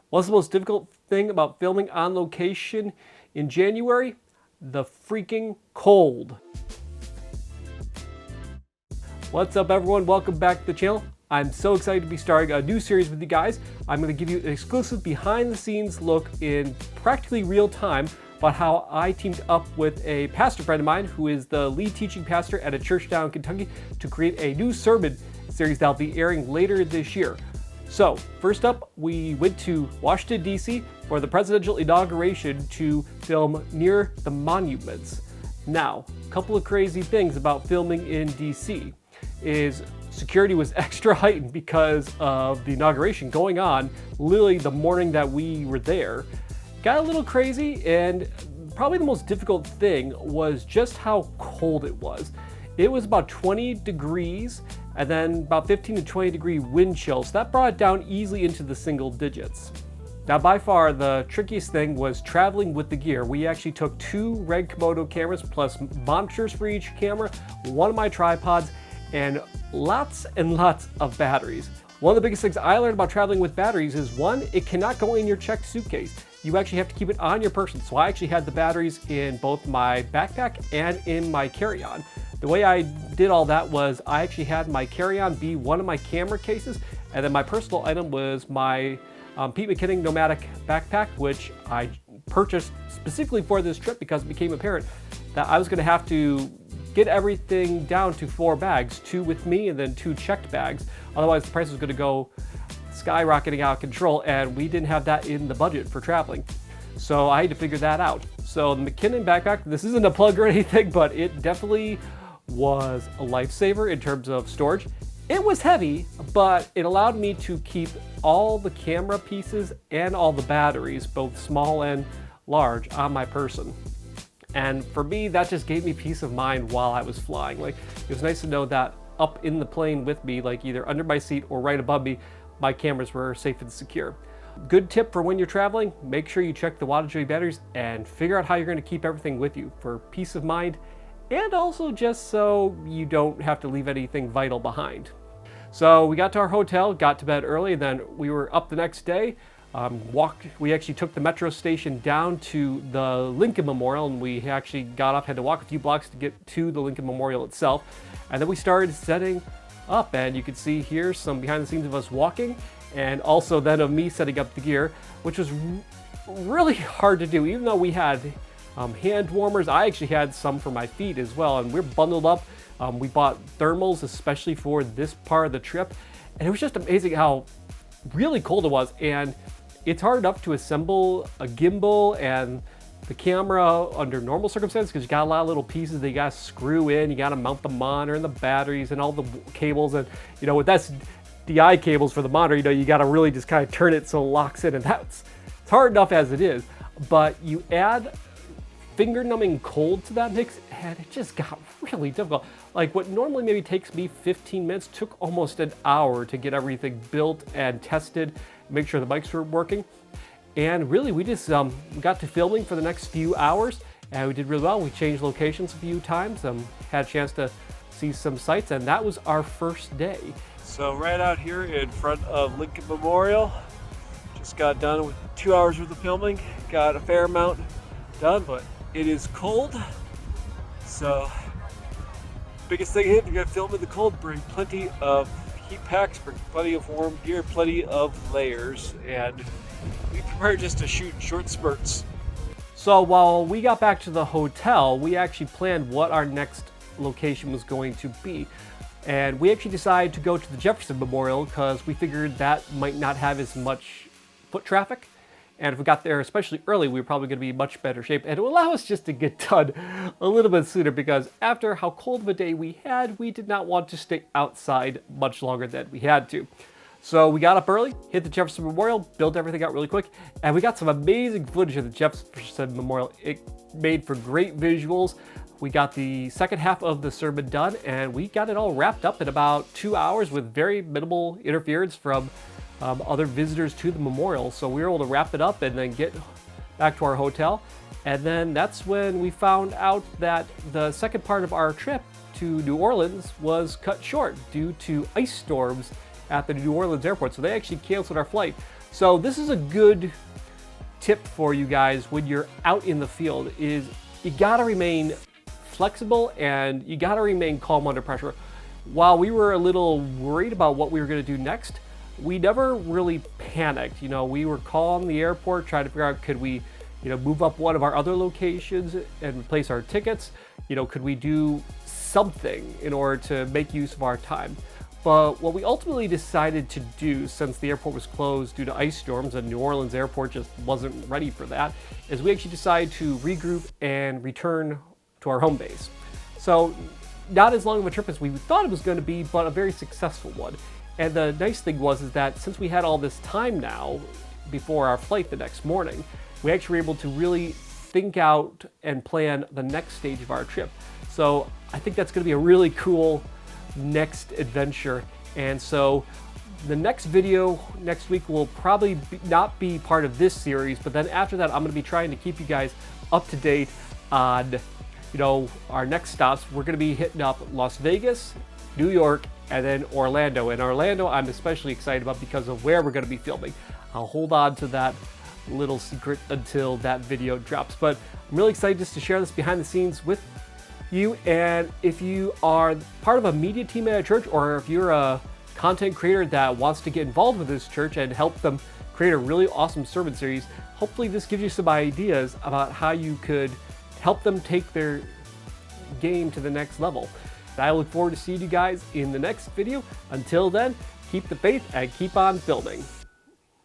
What's the most difficult thing about filming on location in January? The freaking cold. What's up, everyone? Welcome back to the channel. I'm so excited to be starting a new series with you guys. I'm going to give you an exclusive behind the scenes look in practically real time about how I teamed up with a pastor friend of mine who is the lead teaching pastor at a church down in Kentucky to create a new sermon series that'll be airing later this year. So, first up, we went to Washington, D.C. for the Presidential Inauguration to film near the monuments. Now, a couple of crazy things about filming in D.C. is security was extra heightened because of the inauguration going on literally the morning that we were there. Got a little crazy, and probably the most difficult thing was just how cold it was. It was about 20 degrees and then about 15 to 20 degree wind chill, so that brought it down easily into the single digits. Now, by far the trickiest thing was traveling with the gear. We actually took 2 Red Komodo cameras plus monitors for each camera, one of my tripods, and lots of batteries. One of the biggest things I learned about traveling with batteries is, one, it cannot go in your checked suitcase. You actually have to keep it on your person. So I actually had the batteries in both my backpack and in my carry-on. The way I did all that was I actually had my carry-on be one of my camera cases, and then my personal item was my Pete McKinnon Nomadic backpack, which I purchased specifically for this trip because it became apparent that I was going to have to get everything down to 4 bags, 2 with me and then 2 checked bags. Otherwise the price was going to go skyrocketing out of control, and we didn't have that in the budget for traveling. So I had to figure that out. So the McKinnon backpack, this isn't a plug or anything, but it definitely was a lifesaver in terms of storage. It was heavy, but it allowed me to keep all the camera pieces and all the batteries, both small and large, on my person. And for me, that just gave me peace of mind while I was flying. Like, it was nice to know that up in the plane with me, like either under my seat or right above me, my cameras were safe and secure. Good tip for when you're traveling, make sure you check the wattage of your batteries and figure out how you're going to keep everything with you for peace of mind, and also just so you don't have to leave anything vital behind. So we got to our hotel, got to bed early, and then we were up the next day. We actually took the metro station down to the Lincoln Memorial, and we actually got off, had to walk a few blocks to get to the Lincoln Memorial itself. And then we started setting up, and you can see here some behind the scenes of us walking, and also then of me setting up the gear, which was really hard to do. Even though we had hand warmers, I actually had some for my feet as well, and we're bundled up. We bought thermals especially for this part of the trip, and it was just amazing how really cold it was. And it's hard enough to assemble a gimbal and the camera under normal circumstances because you got a lot of little pieces that you got to screw in. You got to mount the monitor and the batteries and all the cables, and with SDI cables for the monitor, you got to really just kind of turn it so it locks in, and it's hard enough as it is. But you add finger-numbing cold to that mix, and it just got really difficult. Like, what normally maybe takes me 15 minutes took almost an hour to get everything built and tested, make sure the mics were working. And really, we just got to filming for the next few hours, and we did really well. We changed locations a few times, had a chance to see some sights, and that was our first day. So right out here in front of Lincoln Memorial, just got done with 2 hours worth of filming. Got a fair amount done, but it is cold. So biggest thing here, if you're gonna film in the cold, bring plenty of heat packs, bring plenty of warm gear, plenty of layers, and be prepared just to shoot short spurts. So while we got back to the hotel, we actually planned what our next location was going to be. And we actually decided to go to the Jefferson Memorial because we figured that might not have as much foot traffic. And if we got there especially early, we were probably going to be in much better shape. And it would allow us just to get done a little bit sooner, because after how cold of a day we had, we did not want to stay outside much longer than we had to. So we got up early, hit the Jefferson Memorial, built everything out really quick, and we got some amazing footage of the Jefferson Memorial. It made for great visuals. We got the second half of the sermon done, and we got it all wrapped up in about 2 hours with very minimal interference from other visitors to the memorial. So we were able to wrap it up and then get back to our hotel. And then that's when we found out that the second part of our trip to New Orleans was cut short due to ice storms at the New Orleans airport. So they actually canceled our flight. So this is a good tip for you guys when you're out in the field, is you gotta remain flexible and you gotta remain calm under pressure. While we were a little worried about what we were gonna do next, we never really panicked. We were calling the airport, trying to figure out, could we move up one of our other locations and replace our tickets? Could we do something in order to make use of our time? But what we ultimately decided to do, since the airport was closed due to ice storms and New Orleans airport just wasn't ready for that, is we actually decided to regroup and return to our home base. So not as long of a trip as we thought it was going to be, but a very successful one. And the nice thing is that since we had all this time now before our flight the next morning, we actually were able to really think out and plan the next stage of our trip. So I think that's going to be a really cool next adventure. And so the next video next week will probably not be part of this series, but then after that I'm going to be trying to keep you guys up to date on our next stops. We're going to be hitting up Las Vegas, New York, and then Orlando. And Orlando I'm especially excited about because of where we're going to be filming. I'll hold on to that little secret until that video drops, but I'm really excited just to share this behind the scenes with you. And if you are part of a media team at a church, or if you're a content creator that wants to get involved with this church and help them create a really awesome sermon series, hopefully this gives you some ideas about how you could help them take their game to the next level. I look forward to seeing you guys in the next video. Until then, keep the faith and keep on filming.